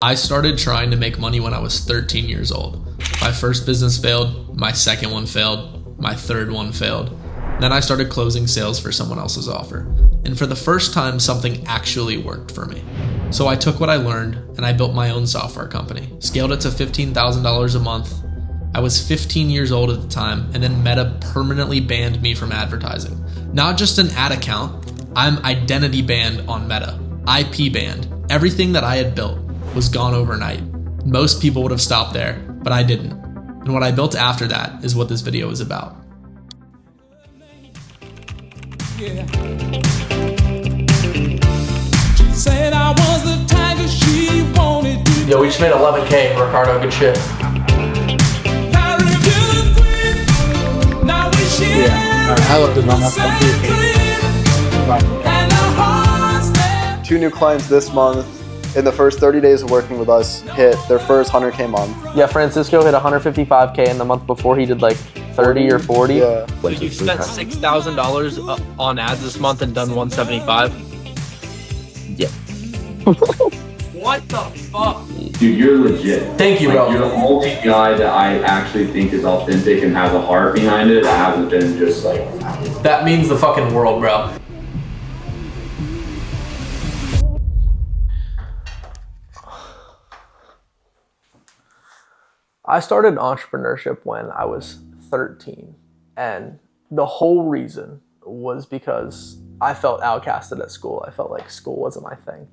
I started trying to make money when I was 13 years old. My first business failed, my second one failed, my third one failed. Then I started closing sales for someone else's offer. And for the first time, something actually worked for me. So I took what I learned and I built my own software company, scaled it to $15,000 a month. I was 15 years old at the time, and then Meta permanently banned me from advertising. Not just an ad account, I'm identity banned on Meta, IP banned. Everything that I had built was gone overnight. Most people would have stopped there, but I didn't. And what I built after that is what this video is about. Yeah. She said I was the tiger she wanted to. Yo, we just made 11K, Ricardo, good shit. Yeah, I love this one. 2 new clients this month. In the first 30 days of working with us, hit their first 100K month. Yeah, Francisco hit 155K, and the month before he did like 30 or 40. Yeah. Like you spent $6,000 on ads this month and done 175. Yeah. What the fuck? Dude, you're legit. Thank you, bro. You're the only guy that I actually think is authentic and has a heart behind it. That hasn't been just like. That means the fucking world, bro. I started entrepreneurship when I was 13, and the whole reason was because I felt outcasted at school. I felt like school wasn't my thing.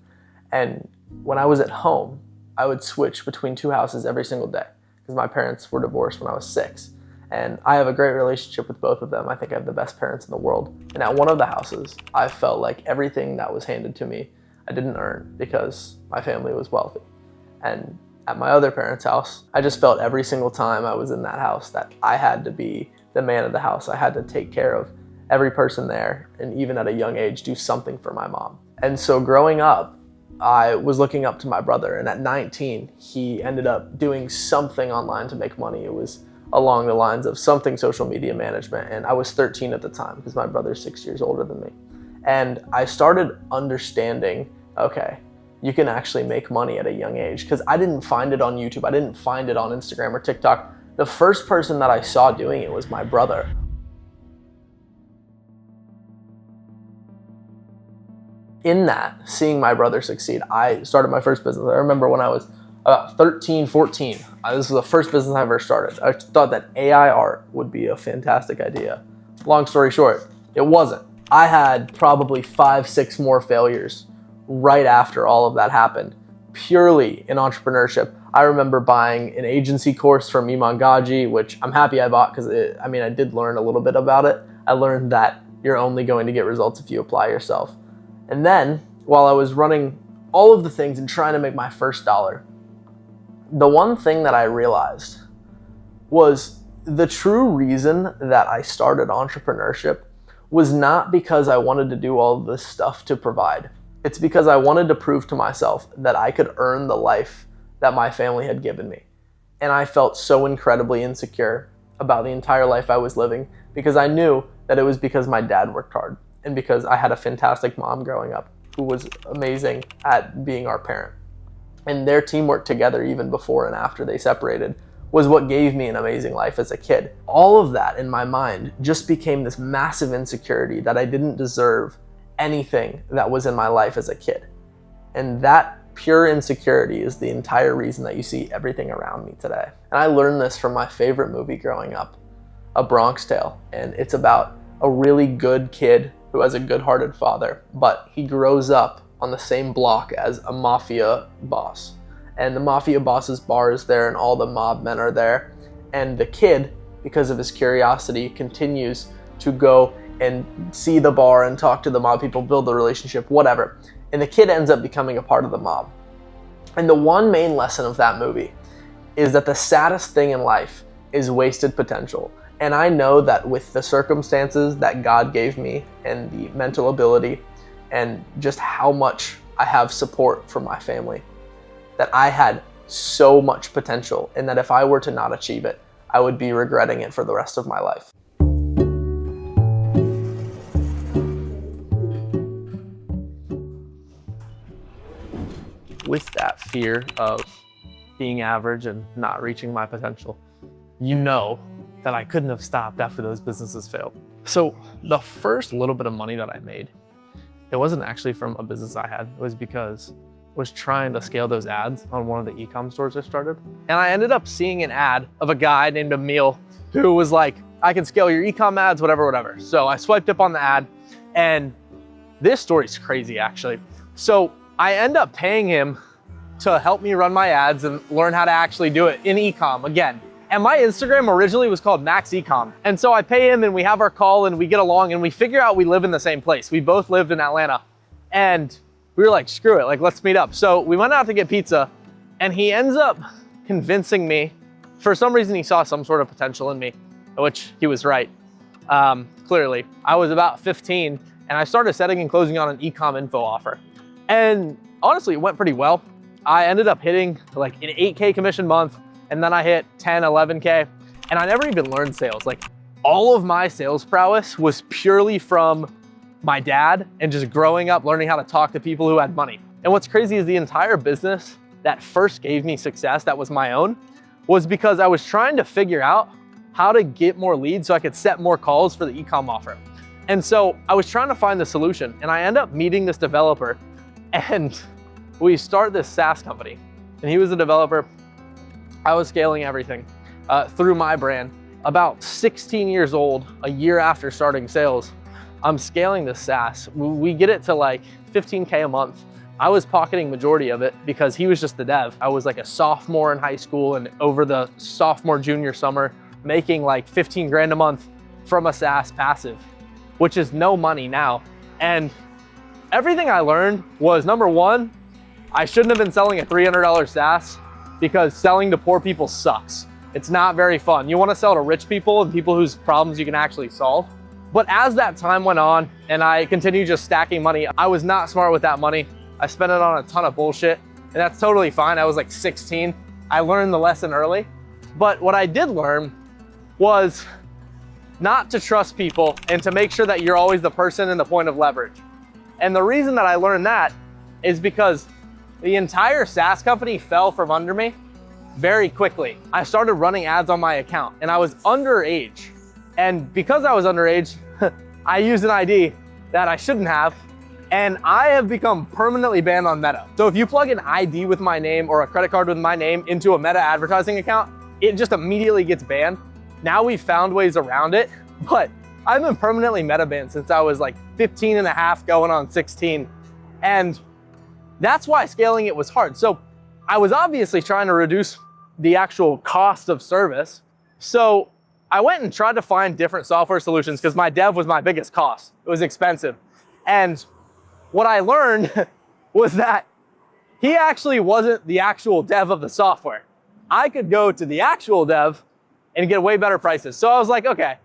And when I was at home, I would switch between 2 houses every single day because my parents were divorced when I was 6. And I have a great relationship with both of them. I think I have the best parents in the world. And at one of the houses, I felt like everything that was handed to me, I didn't earn because my family was wealthy. And at my other parents' house, I just felt every single time I was in that house that I had to be the man of the house. I had to take care of every person there, and even at a young age, do something for my mom. And so growing up, I was looking up to my brother, and at 19, he ended up doing something online to make money. It was along the lines of something social media management, and I was 13 at the time because my brother's 6 years older than me. And I started understanding, okay, you can actually make money at a young age, because I didn't find it on YouTube. I didn't find it on Instagram or TikTok. The first person that I saw doing it was my brother. In that, seeing my brother succeed, I started my first business. I remember when I was about 13, 14, this was the first business I ever started. I thought that AI art would be a fantastic idea. Long story short, it wasn't. I had probably 5, 6 more failures right after all of that happened, purely in entrepreneurship. I remember buying an agency course from Iman Gaji, which I'm happy I bought because I did learn a little bit about it. I learned that you're only going to get results if you apply yourself. And then, while I was running all of the things and trying to make my first dollar, the one thing that I realized was the true reason that I started entrepreneurship was not because I wanted to do all of this stuff to provide. It's because I wanted to prove to myself that I could earn the life that my family had given me. And I felt so incredibly insecure about the entire life I was living because I knew that it was because my dad worked hard and because I had a fantastic mom growing up who was amazing at being our parent. And their teamwork together, even before and after they separated, was what gave me an amazing life as a kid. All of that in my mind just became this massive insecurity that I didn't deserve anything that was in my life as a kid. And that pure insecurity is the entire reason that you see everything around me today. And I learned this from my favorite movie growing up, A Bronx Tale. And it's about a really good kid who has a good-hearted father, but he grows up on the same block as a mafia boss. And the mafia boss's bar is there and all the mob men are there. And the kid, because of his curiosity, continues to go and see the bar and talk to the mob people, build the relationship, whatever. And the kid ends up becoming a part of the mob. And the one main lesson of that movie is that the saddest thing in life is wasted potential. And I know that with the circumstances that God gave me and the mental ability and just how much I have support from my family, that I had so much potential, and that if I were to not achieve it, I would be regretting it for the rest of my life. with that fear of being average and not reaching my potential, you know that I couldn't have stopped after those businesses failed. So the first little bit of money that I made, it wasn't actually from a business I had. It was because I was trying to scale those ads on one of the e-com stores I started. And I ended up seeing an ad of a guy named Emil who was like, I can scale your e-com ads, whatever. So I swiped up on the ad, and this story's crazy actually. So I end up paying him to help me run my ads and learn how to actually do it in e-com again. And my Instagram originally was called Max Ecom. And so I pay him and we have our call and we get along and we figure out we live in the same place. We both lived in Atlanta. And we were like, screw it, like let's meet up. So we went out to get pizza and he ends up convincing me, for some reason he saw some sort of potential in me, which he was right, clearly. I was about 15 and I started setting and closing on an e-com info offer. And honestly, it went pretty well. I ended up hitting like an 8K commission month, and then I hit 10, 11K, and I never even learned sales. Like all of my sales prowess was purely from my dad and just growing up, learning how to talk to people who had money. And what's crazy is the entire business that first gave me success, that was my own, was because I was trying to figure out how to get more leads so I could set more calls for the e-com offer. And so I was trying to find the solution, and I end up meeting this developer, and we start this SaaS company. And he was a developer. I was scaling everything through my brand. About 16 years old, a year after starting sales, I'm scaling this SaaS. We get it to like 15K a month. I was pocketing majority of it because he was just the dev. I was like a sophomore in high school, and over the sophomore, junior summer, making like 15 grand a month from a SaaS passive, which is no money now. And everything I learned was, number one, I shouldn't have been selling a $300 SaaS because selling to poor people sucks. It's not very fun. You want to sell to rich people and people whose problems you can actually solve. But as that time went on and I continued just stacking money, I was not smart with that money. I spent it on a ton of bullshit, and that's totally fine. I was like 16. I learned the lesson early. But what I did learn was not to trust people and to make sure that you're always the person in the point of leverage. And the reason that I learned that is because the entire SaaS company fell from under me very quickly. I started running ads on my account and I was underage. And because I was underage, I used an ID that I shouldn't have, and I have become permanently banned on Meta. So if you plug an ID with my name or a credit card with my name into a Meta advertising account, it just immediately gets banned. Now we've found ways around it, but I've been permanently Meta banned since I was like 15 and a half going on 16. And that's why scaling it was hard. So I was obviously trying to reduce the actual cost of service. So I went and tried to find different software solutions because my dev was my biggest cost. It was expensive. And what I learned was that he actually wasn't the actual dev of the software. I could go to the actual dev and get way better prices. So I was like, okay,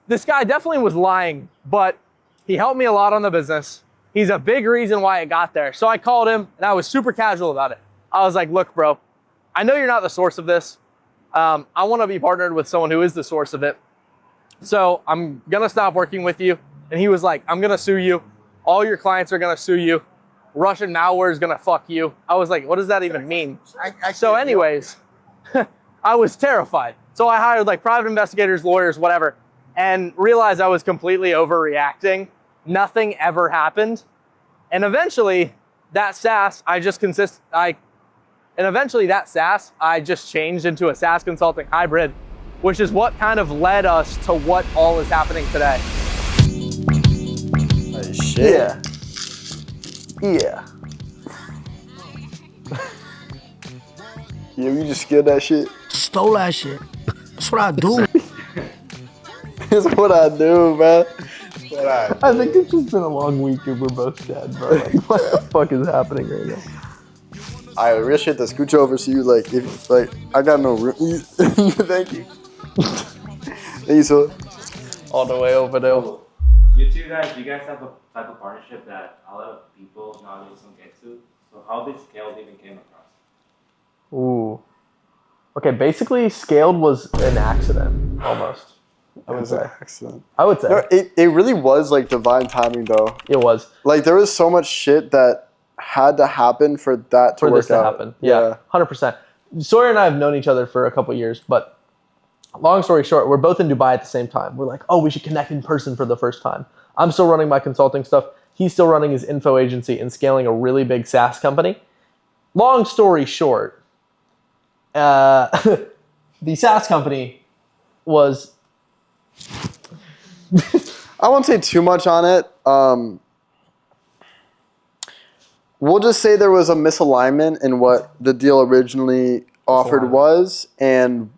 this guy definitely was lying, but he helped me a lot on the business. He's a big reason why it got there. So I called him and I was super casual about it. I was like, look, bro, I know you're not the source of this. I want to be partnered with someone who is the source of it. So I'm going to stop working with you. And he was like, I'm going to sue you. All your clients are going to sue you. Russian malware is going to fuck you. I was like, what does that even mean? So anyways, I was terrified. So I hired like private investigators, lawyers, whatever, and realized I was completely overreacting. Nothing ever happened. And eventually that SaaS, I just changed into a SaaS consulting hybrid, which is what kind of led us to what all is happening today. Shit. Yeah. Yeah, you just skilled that shit. Stole that shit. That's what I do. That's what I do, man. I think it's just been a long week and we're both dead, bro. Like, what the fuck is happening right now? I real shit to scooch over so you like if like I got no room. Thank you. Thank you, so. All the way over there. You two guys, you guys have a type of partnership that a lot of people nowadays don't get to. So how did Scaled even came across? Ooh. Okay, basically Scaled was an accident, almost. I would say. Excellent. I would say. No, it really was like divine timing though. It was. Like there was so much shit that had to happen for that to For work this to out. happen. Yeah, 100%. Sawyer and I have known each other for a couple years, but long story short, we're both in Dubai at the same time. We're like, oh, we should connect in person for the first time. I'm still running my consulting stuff. He's still running his info agency and scaling a really big SaaS company. Long story short, the SaaS company was... I won't say too much on it. We'll just say there was a misalignment in what the deal originally offered was and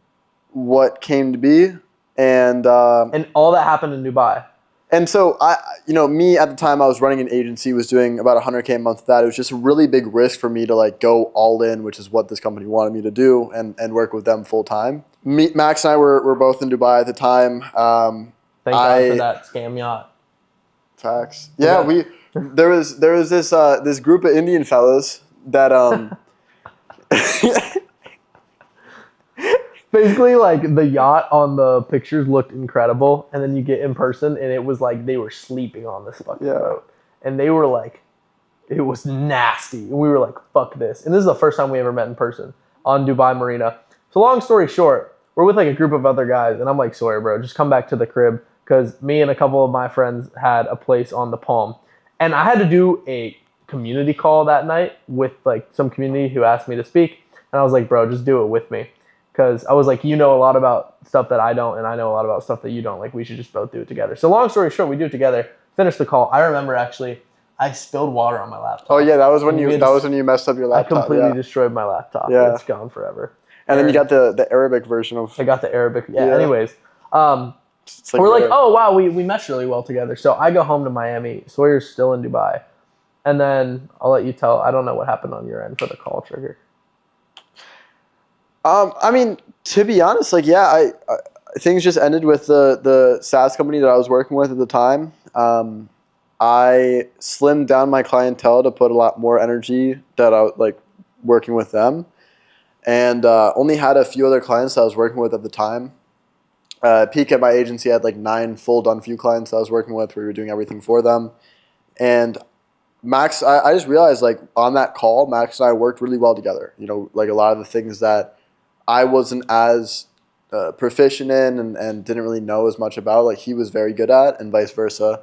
what came to be. And all that happened in Dubai. And so me at the time, I was running an agency, was doing about $100K a month with that. It was just a really big risk for me to like go all in, which is what this company wanted me to do, and work with them full time. Max and I were both in Dubai at the time. Thank God for that scam yacht. Facts. Yeah, there was this group of Indian fellas that basically, like, the yacht on the pictures looked incredible, and then you get in person, and it was like they were sleeping on this fucking boat. And they were like, it was nasty. And we were like, fuck this. And this is the first time we ever met in person on Dubai Marina. So long story short, we're with like a group of other guys, and I'm like, Sawyer, bro, just come back to the crib, because me and a couple of my friends had a place on the Palm. And I had to do a community call that night with like some community who asked me to speak. And I was like, bro, just do it with me. Because I was like, you know a lot about stuff that I don't, and I know a lot about stuff that you don't. Like, we should just both do it together. So long story short, we do it together. Finish the call. I remember actually, I spilled water on my laptop. Oh yeah, that was when you messed up your laptop. I completely destroyed my laptop. Yeah. It's gone forever. And then you got the Arabic version of. I got the Arabic. Yeah. Anyways, like we're like, oh wow, we meshed really well together. So I go home to Miami. Sawyer's still in Dubai, and then I'll let you tell. I don't know what happened on your end for the call trigger. I mean, to be honest, like, yeah, I things just ended with the SaaS company that I was working with at the time. I slimmed down my clientele to put a lot more energy that I like working with them, and only had a few other clients that I was working with at the time. Peak at my agency had like 9 full done few clients that I was working with. We were doing everything for them, and Max, I just realized like on that call, Max and I worked really well together. You know, like a lot of the things that I wasn't as proficient in and didn't really know as much about, like he was very good at, and vice versa.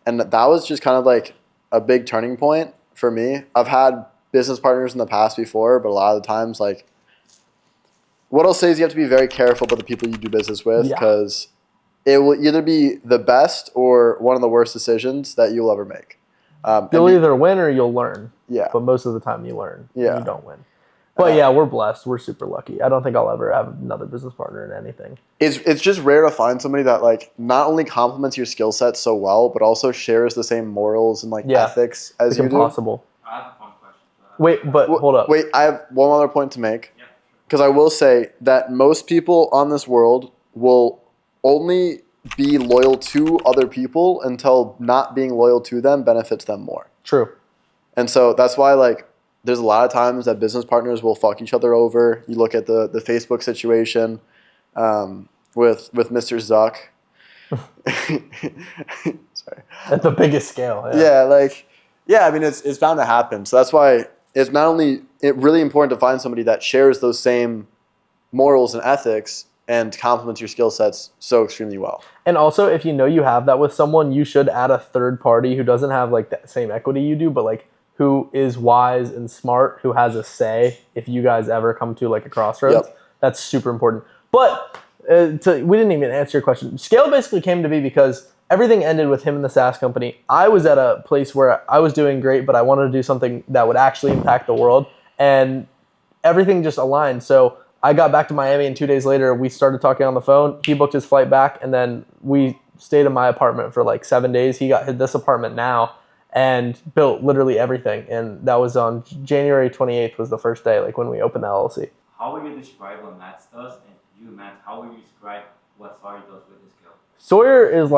And that was just kind of like a big turning point for me. I've had business partners in the past before, but a lot of the times, like, what I'll say is you have to be very careful about the people you do business with, because it will either be the best or one of the worst decisions that you'll ever make. You'll either win or you'll learn. Yeah. But most of the time you learn. Yeah. You don't win. But yeah, we're blessed. We're super lucky. I don't think I'll ever have another business partner in anything. It's just rare to find somebody that like not only complements your skill set so well, but also shares the same morals and like ethics as it's you impossible. I have a fun question. Wait, but hold up. Wait, I have one other point to make. Because I will say that most people on this world will only be loyal to other people until not being loyal to them benefits them more. True. And so that's why like there's a lot of times that business partners will fuck each other over. You look at the Facebook situation with Mr. Zuck. Sorry. At the biggest scale. Yeah, I mean it's bound to happen. So that's why it's not only really important to find somebody that shares those same morals and ethics and complements your skill sets so extremely well. And also, if you know you have that with someone, you should add a third party who doesn't have like the same equity you do, but like who is wise and smart, who has a say if you guys ever come to like a crossroads. Yep. That's super important. But we didn't even answer your question. Scale basically came to be because everything ended with him and the SaaS company. I was at a place where I was doing great, but I wanted to do something that would actually impact the world. And everything just aligned. So I got back to Miami, and 2 days later, we started talking on the phone. He booked his flight back, and then we stayed in my apartment for like 7 days. He got this apartment now and built literally everything. And that was on January 28th was the first day, like when we opened the LLC. How would you describe what Matt does, and you, Matt, how would you describe what Sawyer does with his skill? Sawyer is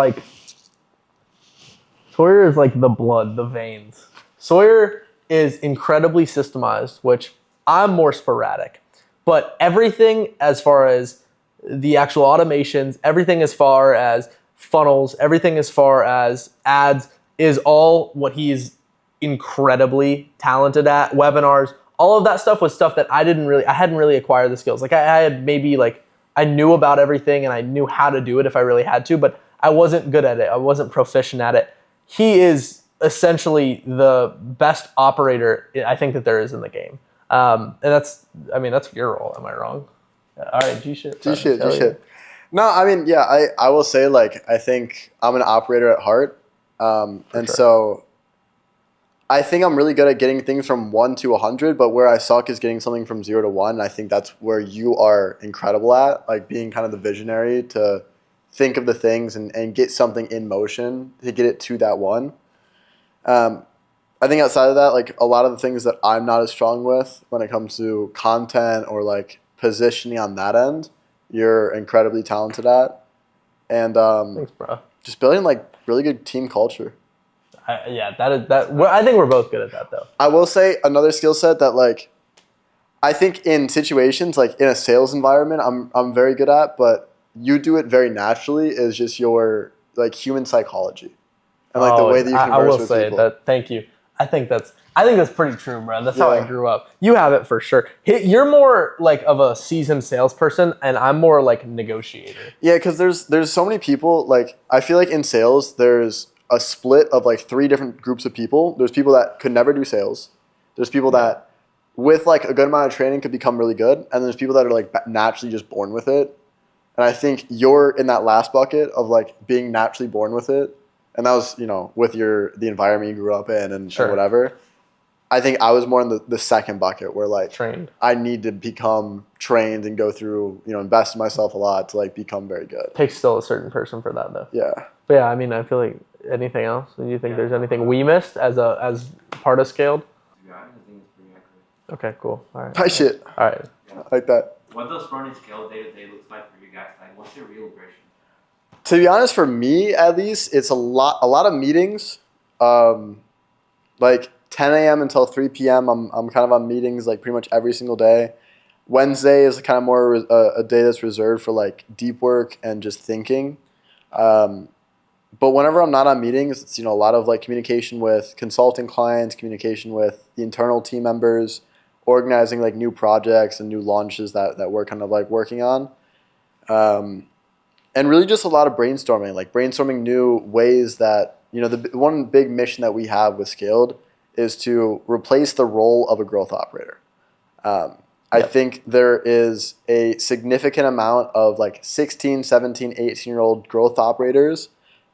like the blood, the veins. Sawyer is incredibly systemized, which I'm more sporadic. But everything as far as the actual automations, everything as far as funnels, everything as far as ads is all what he's incredibly talented at. Webinars, all of that stuff was stuff that I hadn't really acquired the skills. Like I had maybe like, I knew about everything and I knew how to do it if I really had to, but I wasn't good at it. I wasn't proficient at it. He is essentially the best operator I think that there is in the game. And that's your role. Am I wrong? All right, G shit. No, I mean, yeah, I will say, like, I think I'm an operator at heart. So I think I'm really good at getting things from 1 to 100, but where I suck is getting something from 0 to 1. And I think that's where you are incredible at, like being kind of the visionary to think of the things and get something in motion to get it to that 1. I think outside of that, like a lot of the things that I'm not as strong with when it comes to content or like positioning on that end, you're incredibly talented at. And Thanks, bro. just building like really good team culture. I think we're both good at that though. I will say another skill set that like I think in situations like in a sales environment I'm very good at, but you do it very naturally is just your like human psychology and like the way that you converse I will with say people. that. Thank you. I think that's pretty true, bro. That's how I grew up. You have it for sure. You're more like of a seasoned salesperson, and I'm more like negotiator. Yeah, because there's so many people. Like I feel like in sales, there's a split of like 3 different groups of people. There's people that could never do sales. There's people that, with like a good amount of training, could become really good, and there's people that are like naturally just born with it. And I think you're in that last bucket of like being naturally born with it, and that was with the environment you grew up in and whatever. I think I was more in the second bucket where like trained. I need to become trained and go through, invest in myself a lot to like become very good. Takes still a certain person for that though. Yeah. But yeah, I mean, I feel like anything else? Do you think there's anything we missed as part of Scaled? Yeah, I think it's pretty accurate. Okay, cool. All right. High shit. All right. I like that. What does running Scaled day to day looks like for you guys? Like, what's your real version? To be honest, for me at least, it's a lot of meetings. Like 10 a.m. until 3 p.m. I'm kind of on meetings like pretty much every single day. Wednesday is kind of more a day that's reserved for like deep work and just thinking. But whenever I'm not on meetings, it's a lot of like communication with consulting clients, communication with the internal team members, organizing like new projects and new launches that we're kind of like working on. And really just a lot of brainstorming, like brainstorming new ways that, the one big mission that we have with Scaled is to replace the role of a growth operator. I think there is a significant amount of like 16, 17, 18-year-old growth operators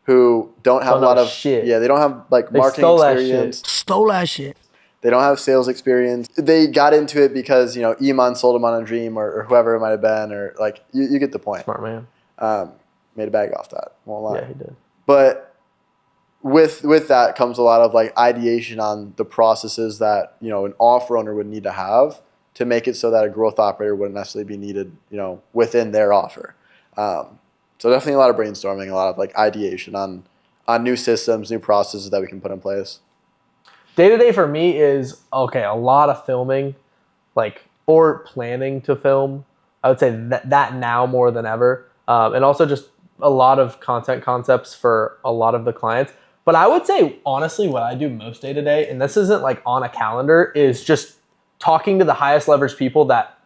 who don't have a lot of shit. Yeah, they don't have like marketing experience. Stole that shit. They don't have sales experience. They got into it because, Iman sold them on a dream or whoever it might have been, or like you get the point. Smart man. Made a bag off that. Won't lie. Yeah, he did. But with that comes a lot of like ideation on the processes that, an offer owner would need to have to make it so that a growth operator wouldn't necessarily be needed, within their offer. So definitely a lot of brainstorming, a lot of like ideation on new systems, new processes that we can put in place. Day to day for me is a lot of filming, or planning to film. I would say that now more than ever, and also just a lot of content concepts for a lot of the clients. But I would say honestly, what I do most day to day, and this isn't like on a calendar, is just talking to the highest leverage people that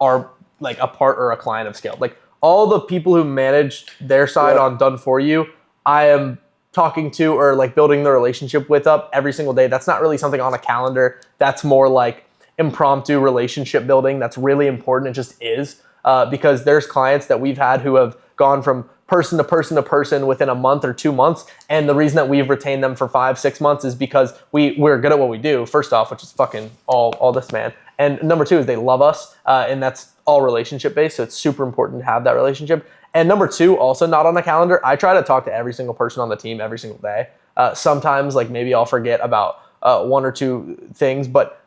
are like a part or a client of Scaled. Like all the people who manage their side on Done For You, I am talking to or like building the relationship with up every single day. That's not really something on a calendar. That's more like impromptu relationship building. That's really important. It just is because there's clients that we've had who have gone from person to person to person within a month or 2 months. And the reason that we've retained them for 5-6 months is because we're good at what we do, first off, which is fucking all this, man. And number 2 is they love us, and that's all relationship based. So it's super important to have that relationship. And number 2, also not on the calendar, I try to talk to every single person on the team every single day. Sometimes like maybe I'll forget about 1 or 2 things, but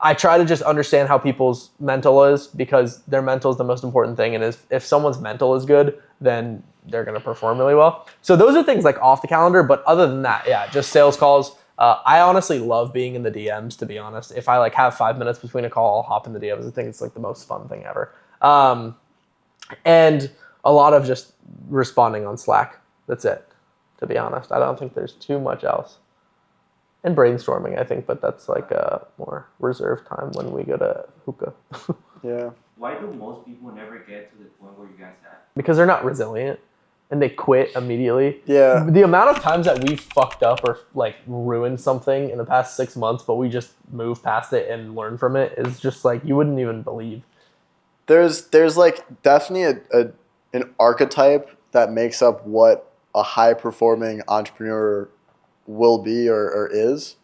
I try to just understand how people's mental is, because their mental is the most important thing. And if someone's mental is good, then they're going to perform really well. So those are things like off the calendar. But other than that, yeah, just sales calls. I honestly love being in the DMs, to be honest. If I like have 5 minutes between a call, I'll hop in the DMs. I think it's like the most fun thing ever. And a lot of just responding on Slack. That's it, to be honest. I don't think there's too much else. and brainstorming, I think, but that's like a more reserved time when we go to hookah. Yeah. Why do most people never get to the point where you guys at? Because they're not resilient and they quit immediately. Yeah. The amount of times that we've fucked up or like ruined something in the past 6 months, but we just move past it and learn from it is just like you wouldn't even believe. There's like definitely an archetype that makes up what a high performing entrepreneur will be or is.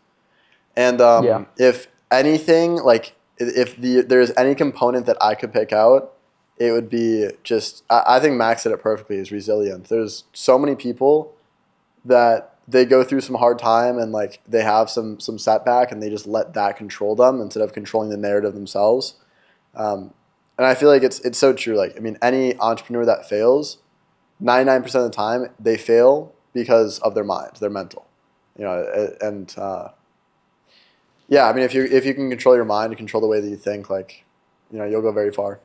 And Yeah. if anything, like if there's any component that I could pick out, it would be just, I think Max said it perfectly, is resilience. There's so many people that they go through some hard time and like they have some setback and they just let that control them instead of controlling the narrative themselves. And I feel like it's so true. Like, I mean, any entrepreneur that fails, 99% of the time they fail because of their mind, their mental, you know, and yeah, I mean, if you can control your mind and control the way that you think, like, you know, you'll go very far.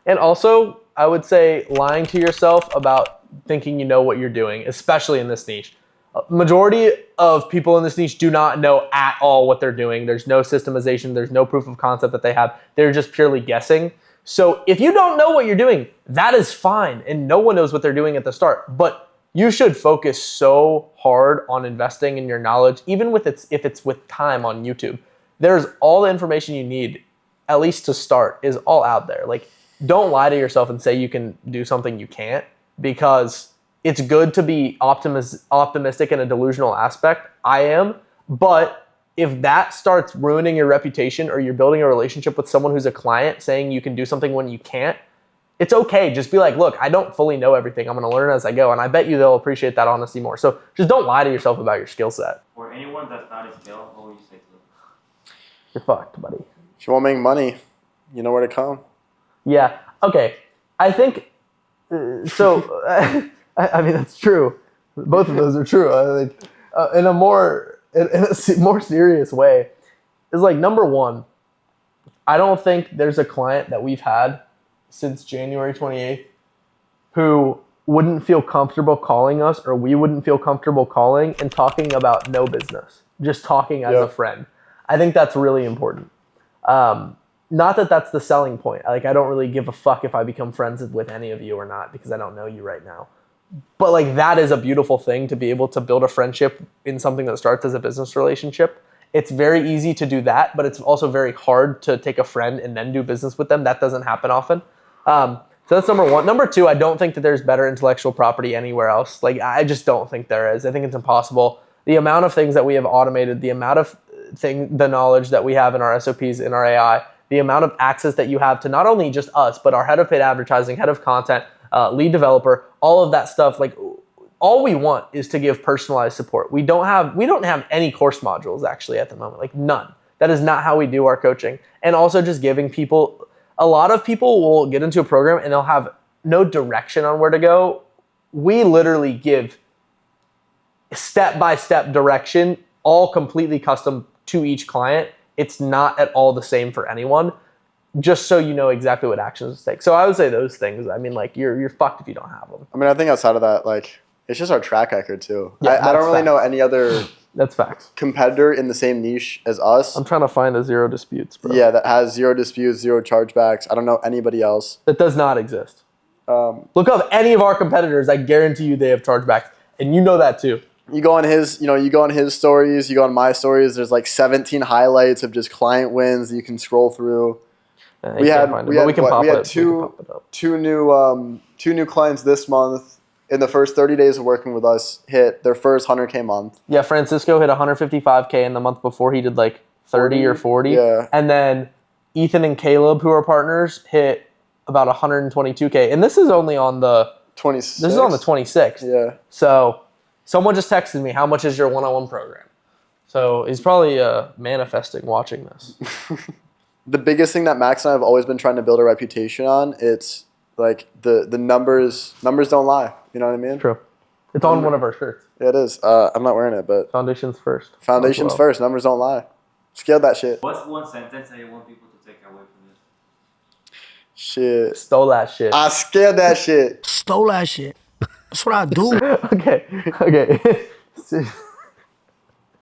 And also, I would say lying to yourself about thinking you know what you're doing, especially in this niche. Majority of people in this niche do not know at all what they're doing. There's no systemization. There's no proof of concept that they have. They're just purely guessing. So if you don't know what you're doing, that is fine. And no one knows what they're doing at the start. But you should focus so hard on investing in your knowledge, even if it's with time on YouTube. There's all the information you need, at least to start, is all out there. Like, don't lie to yourself and say you can do something you can't, because it's good to be optimistic in a delusional aspect. I am. But if that starts ruining your reputation, or you're building a relationship with someone who's a client saying you can do something when you can't, it's okay. Just be like, look, I don't fully know everything. I'm going to learn as I go. And I bet you they'll appreciate that honesty more. So just don't lie to yourself about your skill set. For anyone that's not a skill, what would you say to them? You're fucked, buddy. If you want to make money, you know where to come. Yeah. Okay. I think so. I mean, that's true. Both of those are true. In a more serious way, is like, number one, I don't think there's a client that we've had since January 28th who wouldn't feel comfortable calling us, or we wouldn't feel comfortable calling and talking about no business, just talking as a friend. I think that's really important. Not that that's the selling point. Like, I don't really give a fuck if I become friends with any of you or not, because I don't know you right now. But like, that is a beautiful thing, to be able to build a friendship in something that starts as a business relationship. It's very easy to do that, but it's also very hard to take a friend and then do business with them. That doesn't happen often. So that's number one. Number two, I don't think that there's better intellectual property anywhere else. Like, I just don't think there is. I think it's impossible. The amount of things that we have automated, the amount of the knowledge that we have in our SOPs, in our AI, the amount of access that you have to not only just us, but our head of paid advertising, head of content, lead developer, all of that stuff. Like, all we want is to give personalized support. We don't have any course modules actually at the moment, like none. That is not how we do our coaching. And also just giving people, a lot of people will get into a program and they'll have no direction on where to go. We literally give step-by-step direction, all completely custom to each client. It's not at all the same for anyone, just so you know exactly what actions to take. So I would say those things. I mean, like, you're fucked if you don't have them. I mean, I think outside of that, like, it's just our track record too. Yeah, I don't really facts. know any other That's facts. competitor in the same niche as us. I'm trying to find a zero disputes, bro. Yeah, that has 0 disputes, 0 chargebacks. I don't know anybody else. That does not exist. Look up any of our competitors. I guarantee you they have chargebacks, and you know that too. You go on his stories, you go on my stories. There's like 17 highlights of just client wins that you can scroll through. We had two new clients this month. In the first 30 days of working with us, hit their first 100K month. Yeah, Francisco hit 155K in the month before. He did like 30 or 40. Yeah. And then Ethan and Caleb, who are partners, hit about 122K. And this is only on the 26th. This is on the 26th. Yeah. So someone just texted me, how much is your one-on-one program? So he's probably manifesting watching this. The biggest thing that Max and I have always been trying to build a reputation on, it's like the numbers don't lie. You know what I mean? True. It's on one of our shirts. Yeah, it is. I'm not wearing it, but Foundations first. foundations As well. first. Numbers don't lie. Scale that shit. What's one sentence that you want people to take away from this? Shit. Stole that shit. I scaled that shit. Stole that shit. That's what I do. Okay.